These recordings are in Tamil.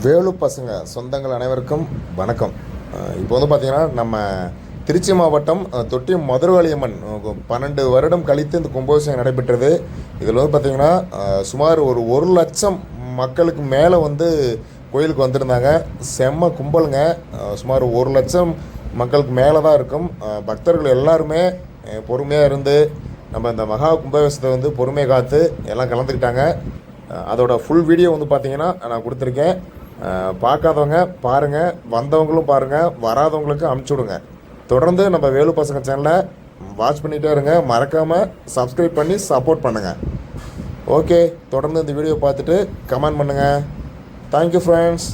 வேலு பசங்க சொந்தங்கள் அனைவருக்கும் வணக்கம். இப்போ வந்து பார்த்திங்கன்னா நம்ம திருச்சி மாவட்டம் தொட்டியம் மதுரகாளியம்மன் 12 வருடம் கழித்து இந்த கும்பாபிஷேகம் நடைபெற்றது. இதில் வந்து பார்த்திங்கன்னா சுமார் ஒரு 1,00,000 மக்களுக்கு மேலே வந்து கோயிலுக்கு வந்திருந்தாங்க. செம்ம கும்பலுங்க. சுமார் 1,00,000 மக்களுக்கு மேலே தான் இருக்கும். பக்தர்கள் எல்லாருமே பொறுமையாக இருந்து நம்ம இந்த மகா கும்பாபிஷேகத்தை வந்து பொறுமையை காத்து எல்லாம் கலந்துக்கிட்டாங்க. அதோட ஃபுல் வீடியோ வந்து பார்த்திங்கன்னா நான் கொடுத்துருக்கேன். பார்க்காதவங்க பாருங்கள், வந்தவங்களும் பாருங்கள், வராதவங்களுக்கு அனுப்பிச்சி விடுங்க. தொடர்ந்து நம்ம வேலு பசங்க சேனலை வாட்ச் பண்ணிகிட்டே இருங்க. மறக்காமல் சப்ஸ்கிரைப் பண்ணி சப்போர்ட் பண்ணுங்கள். ஓகே, தொடர்ந்து இந்த வீடியோ பார்த்துட்டு கமெண்ட் பண்ணுங்கள். Thank you friends.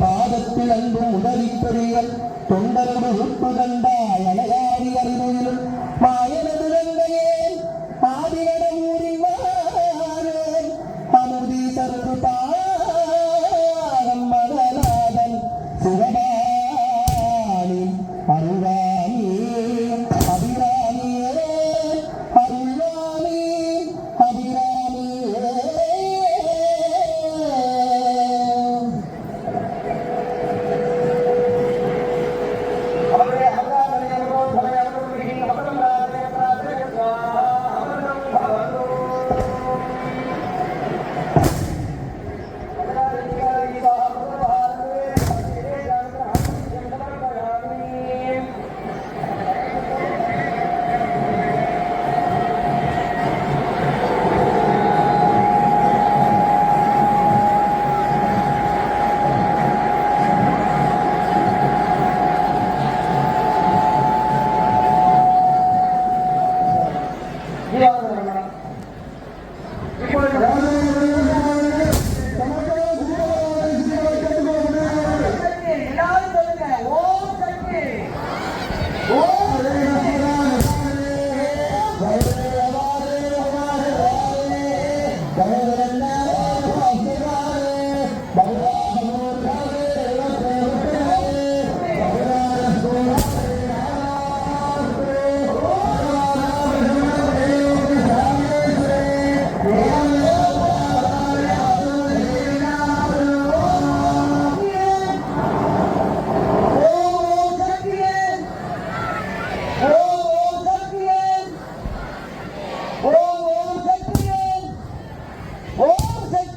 பாதத்தில் அன்பும் உதவிப்பொறிகள் தொண்டரோடு உப்பு கண்டாய் அழகாடி அறிவையிலும் மாயனது ரங்கையே ஆதியிடம் ஊறிவாரேன் அமுதீசரு பாகம் மகநாதன் சிவபாணி அருளாமி அபிராமியே அருளாமி அபிராமியே.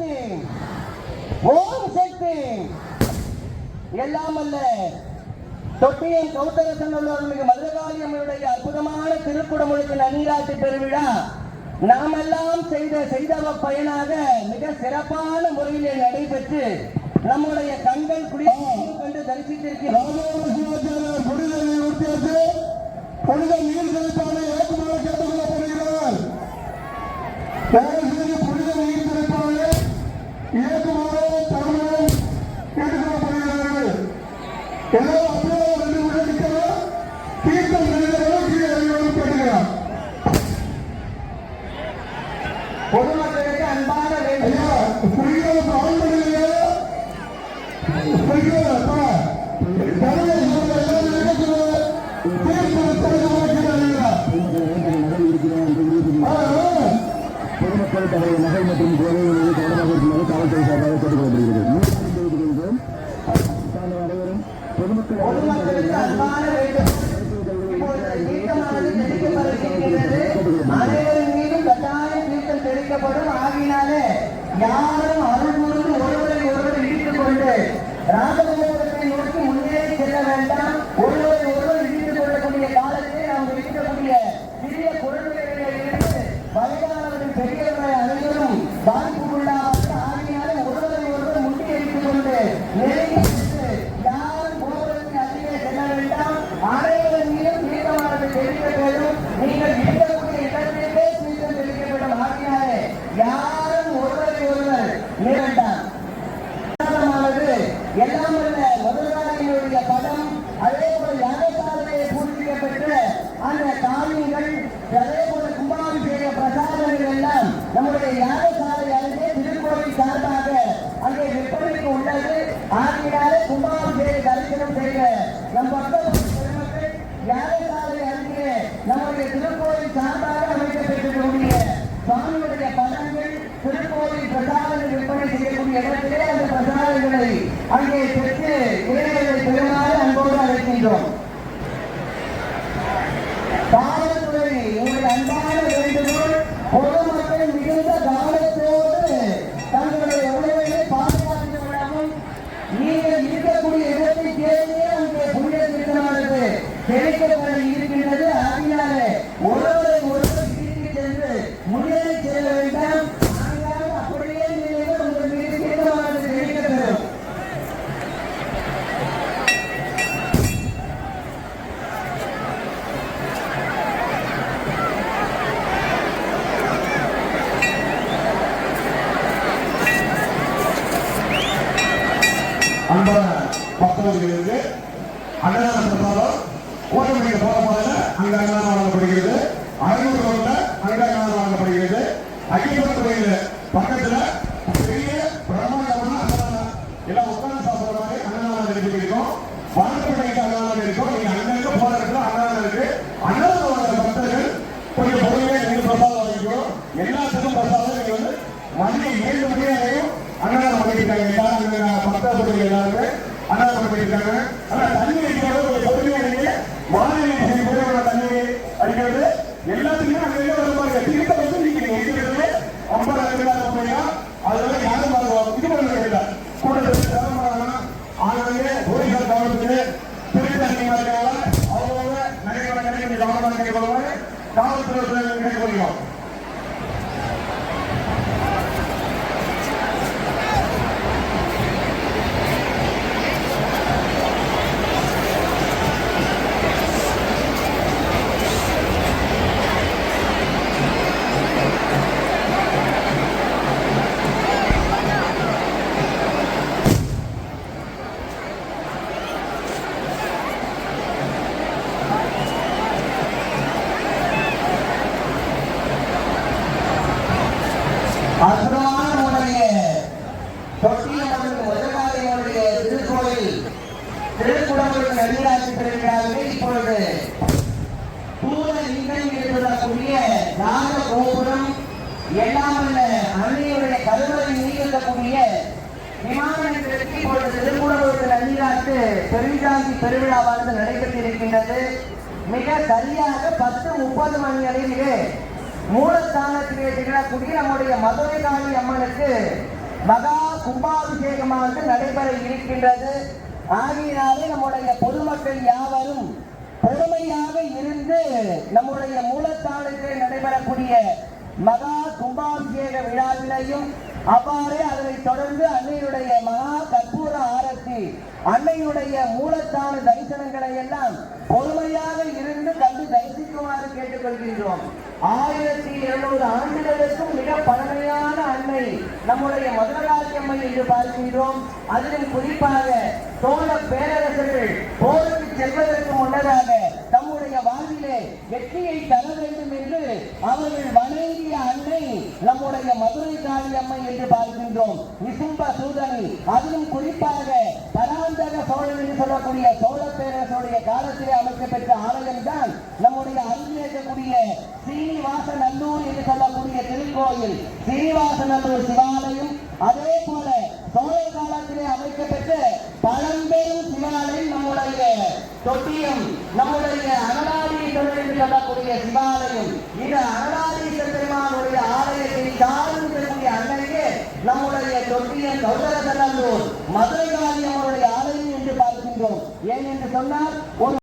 சக்தி ஓம் சக்தி எல்லாம் அல்ல தொட்டியம் கௌதரசன் உள்ளவர்களுக்கு மதுரகாளி அம்மனுடைய அற்புதமான திருக்குடமுழுக்கு நன்னீராட்டு பெருவிழா நாமெல்லாம் செய்த பயனாக மிக சிறப்பான முறையிலே நடைபெற்று நம்முடைய கண்கள் கண்டு தரிசித்திருக்கிறோம். புனித நீர் செலுத்தாமல் ஏற்குமாறு கேட்டுக்கொள்ளப்படுகிறார். புனித நீர் செலுத்தாமல் ஏற்குமாறு தமிழகம் கேட்டுக்கொள்ளப்படுகிறார்கள். எல்லாரும் அப்படியே ரெண்டு விடுவிக்கிறோம். தீர்த்தம் செலுத்தவும் கீழே அறிவுறும் கேட்டுக்கிறார். பொதுமக்களுக்கு அன்பான புரிகிறது ஆண்மையிலேயே புரிகிறதா பொதுமக்கள் தங்களுடைய நகை மற்றும் கோவைகளை கவனமாக இருக்குமாறு காவல்துறை சார்பாக கேட்டுக்கொள்ளப்படுகிறது. அனைவரும் பொதுமக்களுக்கு அன்பான அனைவரின் மீதும் கட்டாய தீர்த்தம் தெளிக்கப்படும். ஆகினாலே யாரும் அருள் கூர்ந்து ஒருவரை ஒருவர் இடித்துக் கொண்டு ராஜகோபுரத்தை நோக்கி முன்னேறி செல்ல வேண்டாம். ஒருவரை ஒருவர் இடித்துக் கொள்ளக்கூடிய காலத்தை நாம் இருக்கக்கூடிய சிறிய குழந்தைகளில் இருந்து வயதானவர்கள் பெரியவர்களை அனைவரும் பாதிப்புக்குள்ளாக ஆகினாலே ஒருவரை ஒருவர் முண்டியடித்துக் கொண்டு நெருங்கி சென்று யாரும் கோபுரத்தை அருகே செல்ல வேண்டாம். அனைவரின் மீதும் தீர்த்தமானது தெரிவிக்க வேண்டும். நீங்கள் இருக்கக்கூடிய இடத்திலே தீர்த்தம் தெரிவிக்கப்படும். ஆகினாலே யாரும் ஒருவரை ஒருவர் வேண்டாம். எல்லாம் முதலாளிகளுடைய படம் அதே போல யாகசாலையை பூர்த்திக்கப்பட்டு அந்த காரியங்கள் அதே போல கும்பாபிஷேக பிரசாதங்கள் எல்லாம் நம்முடைய யாகசாலை அருகே திருக்கோவில் சார்பாக அங்கே விற்பனைக்கு உள்ளது. ஆகினாலே கும்பாபிஷேக தரிசனம் செய்ய நம் பக்தர்கள் பெருமக்கள் யாகசாலை அருகே நம்முடைய திருக்கோவில் சார்பாக அமைக்கப்பட்டிருக்கக்கூடிய சுவாமியுடைய படங்கள் திருக்கோவில் பிரசாதங்கள் விற்பனை செய்யக்கூடிய இடத்திலே அந்த பிரசாதங்களை அங்கே பெற்று இறைவனை பெருமாறு அன்போடு அழைக்கின்றோம். காவல்துறை உங்கள் அன்பான வேண்டுகோள், பொதுமக்கள் மிகுந்த கவனத்தோடு தங்களுடைய உணவுகளை பாதுகாத்துக் கொள்ளவும் நீங்கள் இருக்கக்கூடிய இடத்தை தேடியே அங்கே புனித திருத்தமானது தெளிக்கப்பட இருக்கின்றது. ஆகினாலே ஒருவரை ஒருவர் வீட்டுக்கு சென்று முன்னேறி செல்ல வேண்டாம். அப்படியே நீங்கள் உங்கள் மீது தீர்த்தமானது தெளிக்கப்படும். அன்பான பக்தர்களுக்கு அன்னதான பிரசாதம் கோட்டமணிக்கு போற போல அங்க அன்னதானம் வழங்கப்படுகிறது. அழகூர் ரோட்ல அங்க அன்னதானம் வழங்கப்படுகிறது. அகிலபுரம் கோயில் பக்கத்துல பெரிய பிரம்மாண்டமான அன்னதானம் எல்லாம் உட்கார்ந்து சாப்பிடுற மாதிரி அன்னதானம் இருக்கும். வானப்படைக்கு அன்னதானம் இருக்கும். நீங்க அங்க போற இடத்துல அன்னதானம் இருக்கு. அன்னதானம் வாங்குற பக்தர்கள் கொஞ்சம் பொறுமையா நீங்க பிரசாதம் வாங்கிக்கணும். எல்லாத்துக்கும் பிரசாதம் நீங்க வந்து மதிய 7 மணி வரையும் அன்னதானம் பண்ணிருக்காங்க. எல்லாரும் பக்தர்கள் எல்லாருமே அன்னதானம் பண்ணிருக்காங்க. ஆனா தண்ணி அடிக்கிறது ஒரு பொறுமையா நீங்க வானிலை தண்ணி அடிக்கிறது எல்லாத்துக்குமே அங்கே வருவாங்க. திருத்த வந்து நீங்க இருக்கிறது 50,000 ரூபாயா அதெல்லாம் யாரும் இது பண்ண வேண்டியதா கூட்டத்தில் ஆனாலே போலீசார் கவனத்துக்கு திருத்த அதிகமாக இருக்காங்க. அவங்க நிறைய கிடைக்க கவனமாக கிடைக்க காவல்துறை கிடைக்க முடியும். அற்புதமான உடைய தொட்டியம்மன் முதலாளியுடைய திருக்கோயில் திருக்குடமுழுக்கு நன்னீராட்டு பெறுகிறார்கள். இப்பொழுது தூர நீங்கள் சொல்லக்கூடிய ராஜ கோபுரம் எல்லாம் உள்ள அன்னையுடைய கருவறை நீங்கக்கூடிய விமான நிலையத்திற்கு இப்பொழுது திருக்குடமுழுக்கு நன்னீராட்டு பெருஞ்சாந்தி பெருவிழாவானது நடைபெற்றிருக்கின்றது. மிக சரியாக 10:30 மணி அளவிலே மூலஸ்தானத்திலே திகழக்கூடிய நம்முடைய மதுரை காளி அம்மனுக்கு மகா கும்பாபிஷேகமானது நடைபெற இருக்கின்றது. ஆகையினாலே நம்முடைய பொதுமக்கள் யாவரும் பொறுமையாக இருந்து நம்முடைய மூலத்தானத்தில் நடைபெறக்கூடிய மகா கும்பாபிஷேக விழாவிலையும் அவ்வாறே அதனை தொடர்ந்து அன்னையுடைய மகா கற்பூர ஆரத்தி அன்னையுடைய மூலத்தான தரிசனங்களை எல்லாம் பொறுமையாக இருந்து கண்டு தரிசிக்குமாறு கேட்டுக்கொள்கின்றோம். 1200 ஆண்டுகளுக்கும் மிக பழமையான அன்னை நம்முடைய மதுரகாளியம்மை என்று பார்க்கின்றோம். அதிலும் குறிப்பாக சோழ பேரரசர்கள் போருக்கு செல்வதற்கு முன்னதாக தம்முடைய வாழ்விலே வெற்றியை தர வேண்டும் என்று அவர்கள் வணங்கிய அன்னை நம்முடைய மதுரை காளியம்மை என்று பார்க்கின்றோம். நிசும்ப சூதனி அதிலும் குறிப்பாக பராந்தக சோழன் என்று சொல்லக்கூடிய சோழ பேரரசுடைய காலத்திலே அமைக்கப்பெற்ற ஆலயம் தான் நம்முடைய அருகில் இருக்கக்கூடிய சீனிவாசநல்லூர் என்று சொல்லக்கூடிய திருக்கோயில். சீனிவாசநல்லூர் சிவாலயம் அதே போல சோழர் காலத்திலே அமைக்கப்பெற்ற பழம்பெரும் சிவாலயம் நம்முடைய தொட்டியம் நம்முடைய அனலாதீஸ்வரர் என்று சொல்லக்கூடிய சிவாலயம். இந்த அனலாதீஸ்வரர் பெருமானுடைய ஆலயத்தை சார்ந்திருக்கக்கூடிய அன்னையே நம்முடைய தொட்டியம் கௌதரசநல்லூர் மதுரை காளியம்மனுடைய ஆலயம் என்று பார்க்கின்றோம். ஏன் என்று சொன்னால் ஒரு